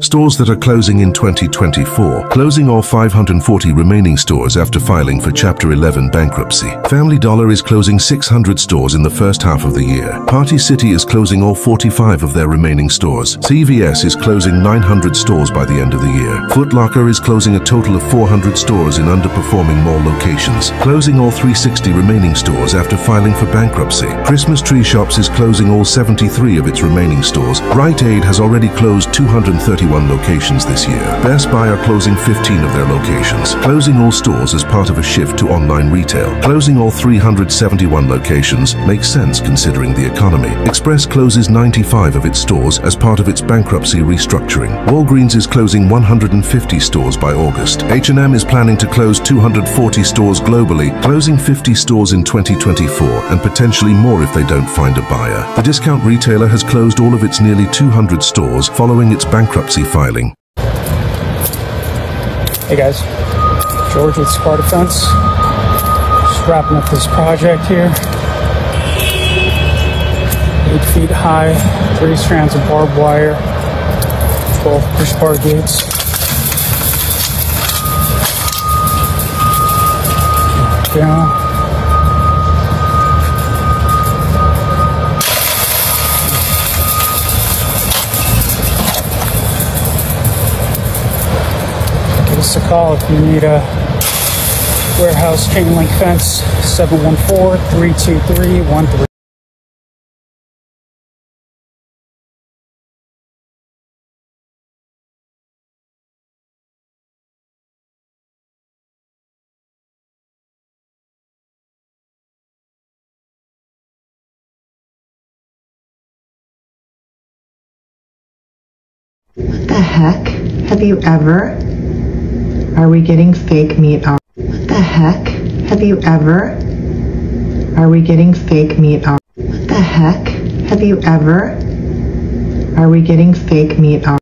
Stores that are closing in 2024, closing all 540 remaining stores after filing for Chapter 11 bankruptcy. Family Dollar is closing 600 stores in the first half of the year. Party City is closing all 45 of their remaining stores. CVS is closing 900 stores by the end of the year. Foot Locker is closing a total of 400 stores in underperforming mall locations, closing all 360 remaining stores after filing for bankruptcy. Christmas Tree Shops is closing all 73 of its remaining stores. Rite Aid has already closed 231 locations this year. Best Buy are closing 15 of their locations, closing all stores as part of a shift to online retail. Closing all 371 locations makes sense considering the economy. Express closes 95 of its stores as part of its bankruptcy restructuring. Walgreens is closing 150 stores by August. H&M is planning to close 240 stores globally, closing 50 stores in 2024 and potentially more if they don't find a buyer. The discount retailer has closed all of its nearly 200 stores following its bankruptcy filing. Hey guys, George with Squad Defense. Just wrapping up this project here. 8 feet high, 3 strands of barbed wire, 12 push bar gates. Down. Give us a call if you need a warehouse chain link fence. 714-323-13. What the heck? Have you ever? Are we getting fake meat out? What the heck? Have you ever? Are we getting fake meat out? What the heck? Have you ever? Are we getting fake meat out?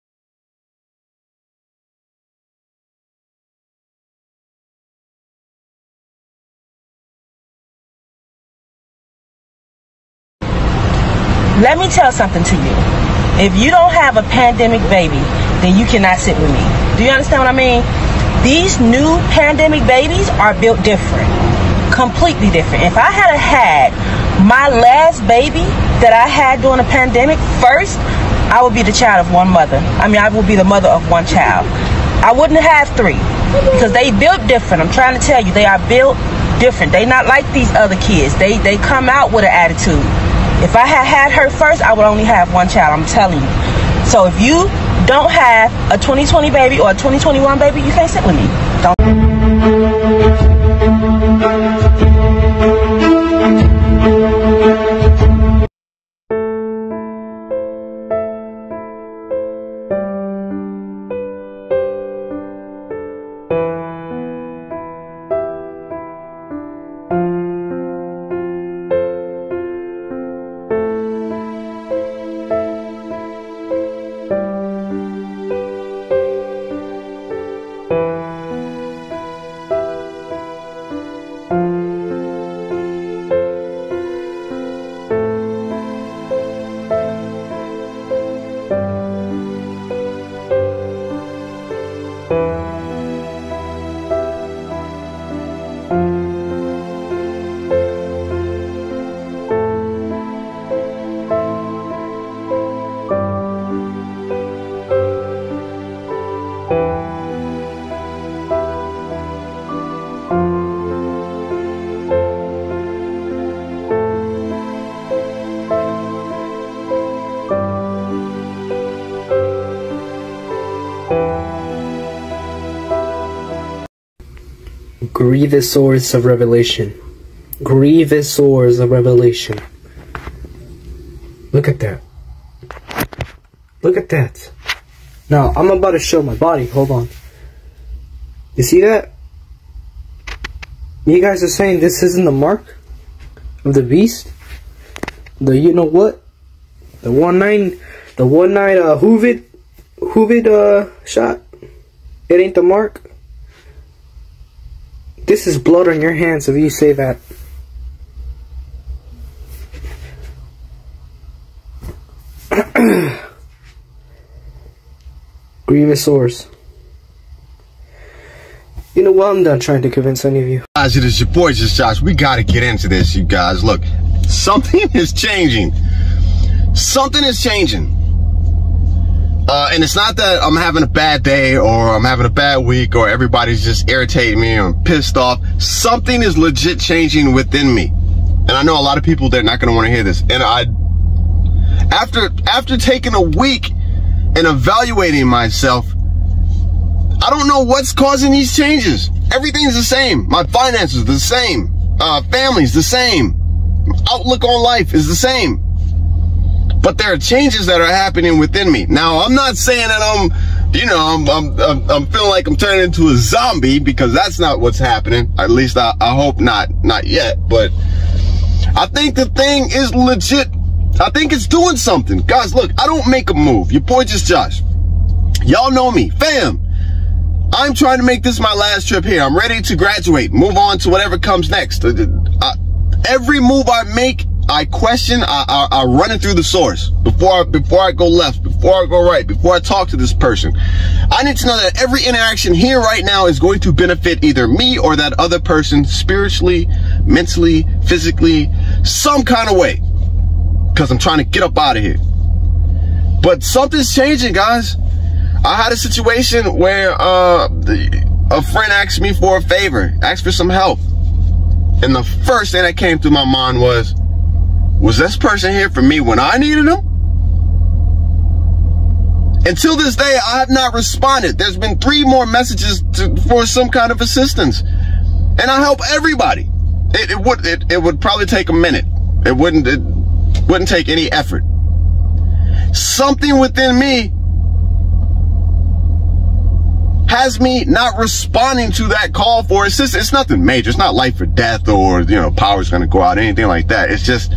Let me tell something to you. If you don't have a pandemic baby, then you cannot sit with me. Do you understand what I mean? These new pandemic babies are built different. Completely different. If I had my last baby that I had during the pandemic first, I would be the child of one mother. I mean, I would be the mother of one child. I wouldn't have 3 because they built different. I'm trying to tell you, they are built different. They not like these other kids. They come out with an attitude. If I had her first, I would only have one child, I'm telling you. So if you don't have a 2020 baby or a 2021 baby, you can't sit with me. Don't. Grievous swords of revelation. Grievous swords of revelation. Look at that. Look at that. Now, I'm about to show my body. Hold on. You see that? You guys are saying this isn't the mark of the beast? The, you know what? The 1-9 Hoovid shot. It ain't the mark. This is blood on your hands if you say that. Grievous sores. You know what? I'm done trying to convince any of you. Guys, it is your boy, Just Josh. We gotta get into this, you guys. Look, something is changing. Something is changing. And it's not that I'm having a bad day or I'm having a bad week or everybody's just irritating me or I'm pissed off. Something is legit changing within me. And I know a lot of people, they're not gonna wanna hear this. And after taking a week and evaluating myself, I don't know what's causing these changes. Everything's the same. My finances the same. Family's the same. Outlook on life is the same. But there are changes that are happening within me. Now, I'm not saying that I'm feeling like I'm turning into a zombie, because that's not what's happening. At least I hope not yet. But I think the thing is legit. I think it's doing something. Guys, look, I don't make a move. Your boy Just Josh. Y'all know me. Fam, I'm trying to make this my last trip here. I'm ready to graduate, move on to whatever comes next. Every move I make, I question, I run it through the source before I go left, before I go right, before I talk to this person. I need to know that every interaction here right now is going to benefit either me or that other person spiritually, mentally, physically, some kind of way. Because I'm trying to get up out of here. But something's changing, guys. I had a situation where a friend asked me for a favor, asked for some help. And the first thing that came through my mind was this person here for me when I needed them? Until this day, I have not responded. There's been 3 more messages for some kind of assistance. And I help everybody. It would probably take a minute. It wouldn't take any effort. Something within me has me not responding to that call for assistance. It's nothing major. It's not life or death or, power's gonna go out, anything like that. It's just,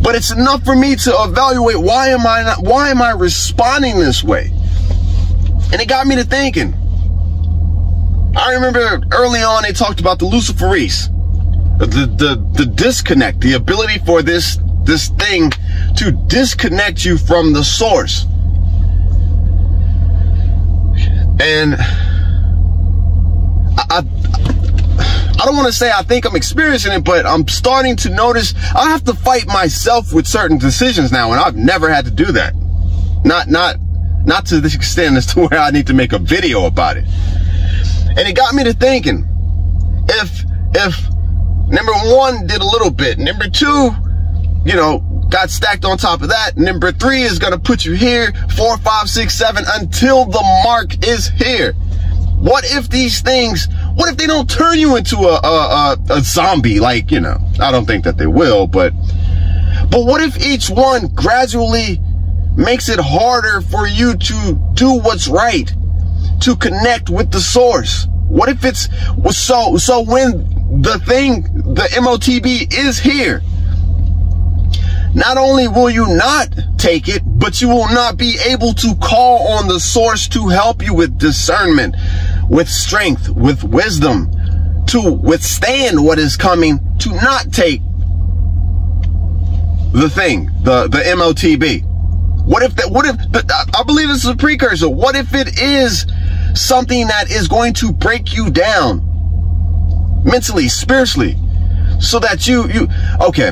but it's enough for me to evaluate why am I responding this way? And it got me to thinking. I remember early on they talked about the Luciferice, the disconnect, the ability for this thing to disconnect you from the source. And I don't want to say I think I'm experiencing it, but I'm starting to notice I have to fight myself with certain decisions now, and I've never had to do that. Not to this extent as to where I need to make a video about it. And it got me to thinking, if number 1 did a little bit, number 2, got stacked on top of that, number 3 is going to put you here, 4, 5, 6, 7, until the mark is here. What if these things, what if they don't turn you into a zombie? Like, I don't think that they will, but what if each one gradually makes it harder for you to do what's right, to connect with the source? What if it's, so when the MOTB is here, not only will you not take it, but you will not be able to call on the source to help you with discernment, with strength, with wisdom, to withstand what is coming, to not take the thing, the MOTB. What if I believe this is a precursor. What if it is something that is going to break you down mentally, spiritually, so that okay.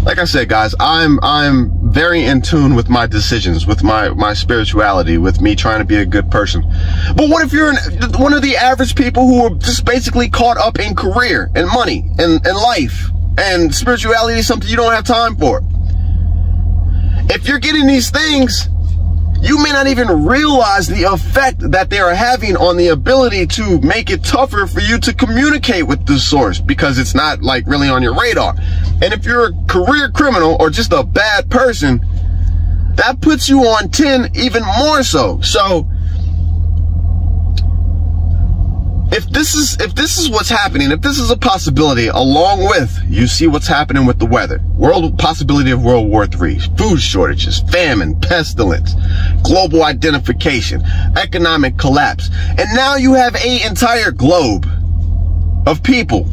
Like I said, guys, I'm very in tune with my decisions, with my spirituality, with me trying to be a good person. But what if you're one of the average people who are just basically caught up in career and money and life, and spirituality is something you don't have time for? If you're getting these things, you may not even realize the effect that they are having on the ability to make it tougher for you to communicate with the source, because it's not like really on your radar. And if you're a career criminal or just a bad person, that puts you on 10 even more so. So if this is what's happening, if this is a possibility, along with, you see what's happening with the weather, possibility of World War III, food shortages, famine, pestilence, global identification, economic collapse, and now you have an entire globe of people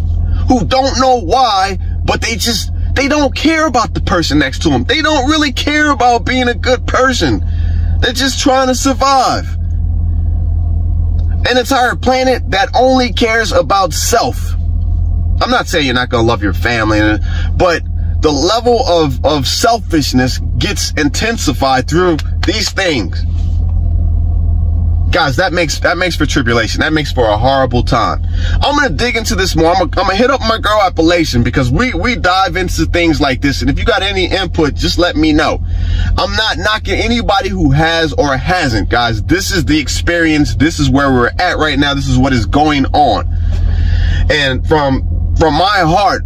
who don't know why, but they don't care about the person next to them. They don't really care about being a good person. They're just trying to survive. An entire planet that only cares about self. I'm not saying you're not going to love your family, but the level of selfishness gets intensified through these things. Guys, that makes for tribulation. That makes for a horrible time. I'm going to dig into this more. I'm going to hit up my girl Appalachian, because we dive into things like this. And if you got any input, just let me know. I'm not knocking anybody who has or hasn't, guys. This is the experience. This is where we're at right now. This is what is going on. And from my heart,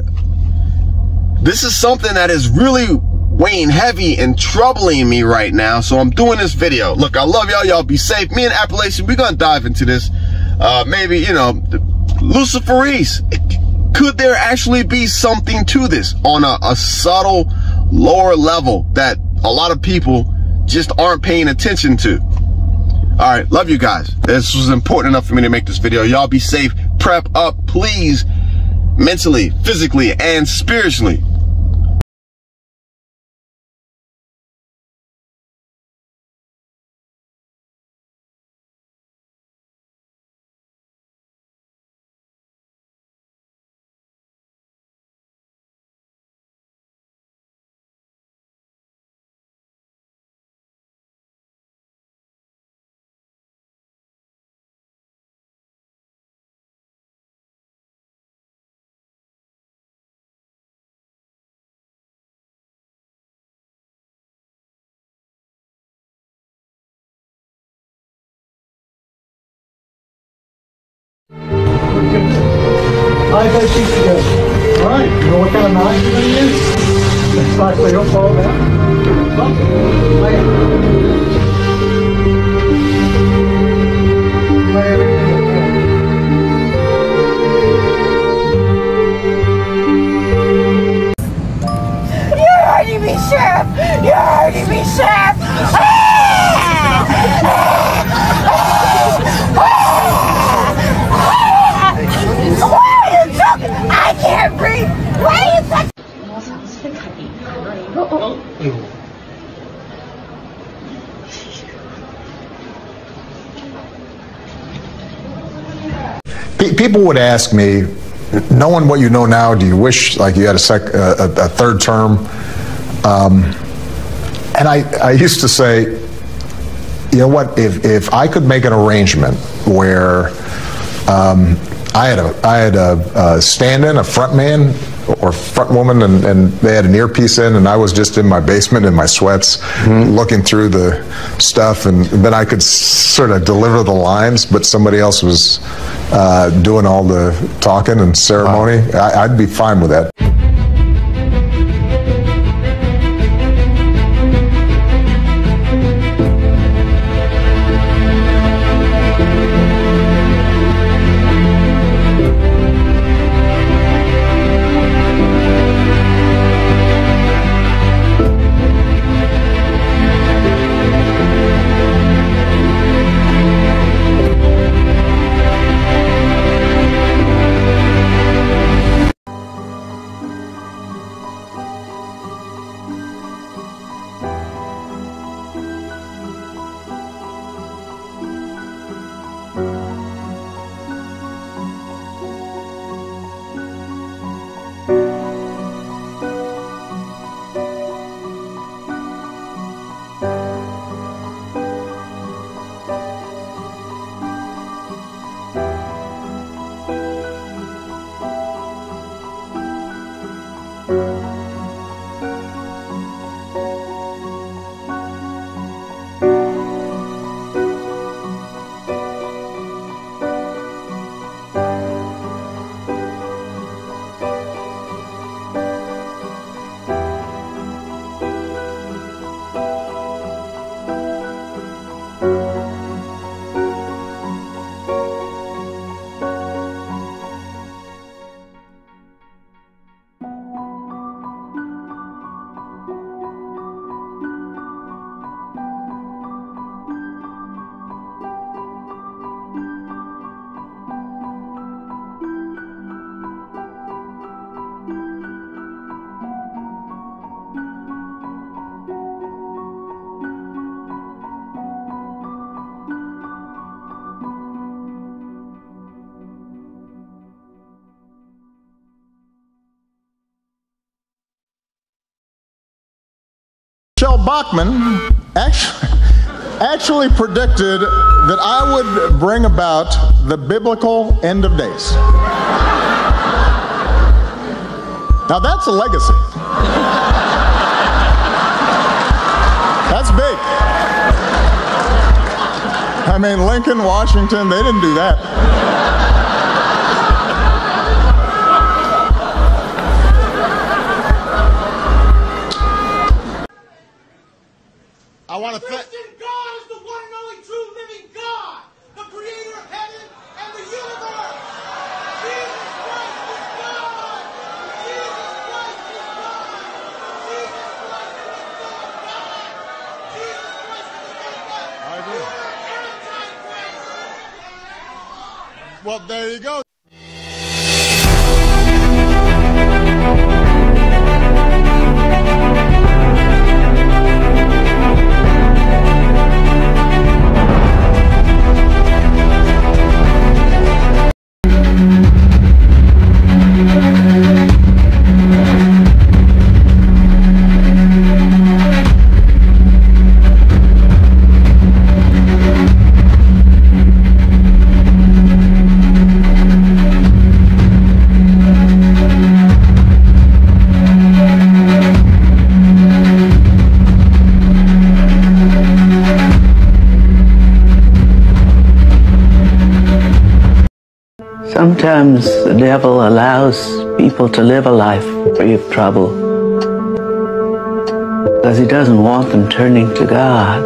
this is something that is really weighing heavy and troubling me right now. So I'm doing this video. Look, I love y'all. Y'all be safe. Me and Appalachian, we're going to dive into this. Maybe, you know, Luciferese. Could there actually be something to this on a subtle, lower level that a lot of people just aren't paying attention to? All right. Love you guys. This was important enough for me to make this video. Y'all be safe. Prep up, please. Mentally, physically, and spiritually. I bet you can go. All right, you know what kind of knife you're going to use? It's likely you'll fall down. Lay everything down. You're hurting me, Sheriff! You're hurting me, Sheriff! I can't breathe! Why are you such... People would ask me, knowing what you know now, do you wish like you had a third term? And I used to say, you know what, if I could make an arrangement where I had a stand-in, a front man or front woman, and they had an earpiece in, and I was just in my basement in my sweats looking through the stuff, and then I could sort of deliver the lines, but somebody else was doing all the talking and ceremony. Wow. I'd be fine with that. Bachman actually predicted that I would bring about the biblical end of days. Now that's a legacy. That's big. I mean, Lincoln, Washington, they didn't do that. I want to Christian God is the one and only true living God, the creator of heaven and the universe. Jesus Christ is God. Jesus Christ is God. Jesus Christ is God. Jesus Christ is God. I agree. You are anti-Christ. Well, there you go. Sometimes the devil allows people to live a life free of trouble because he doesn't want them turning to God.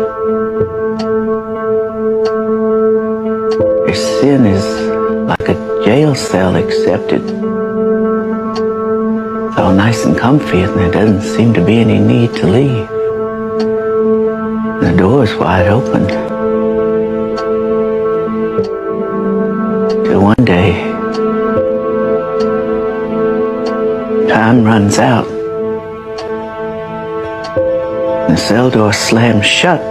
Their sin is like a jail cell, except it's all nice and comfy and there doesn't seem to be any need to leave. The door's wide open. Till one day, time runs out. The cell door slams shut.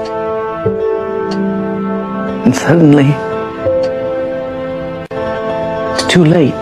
And suddenly, it's too late.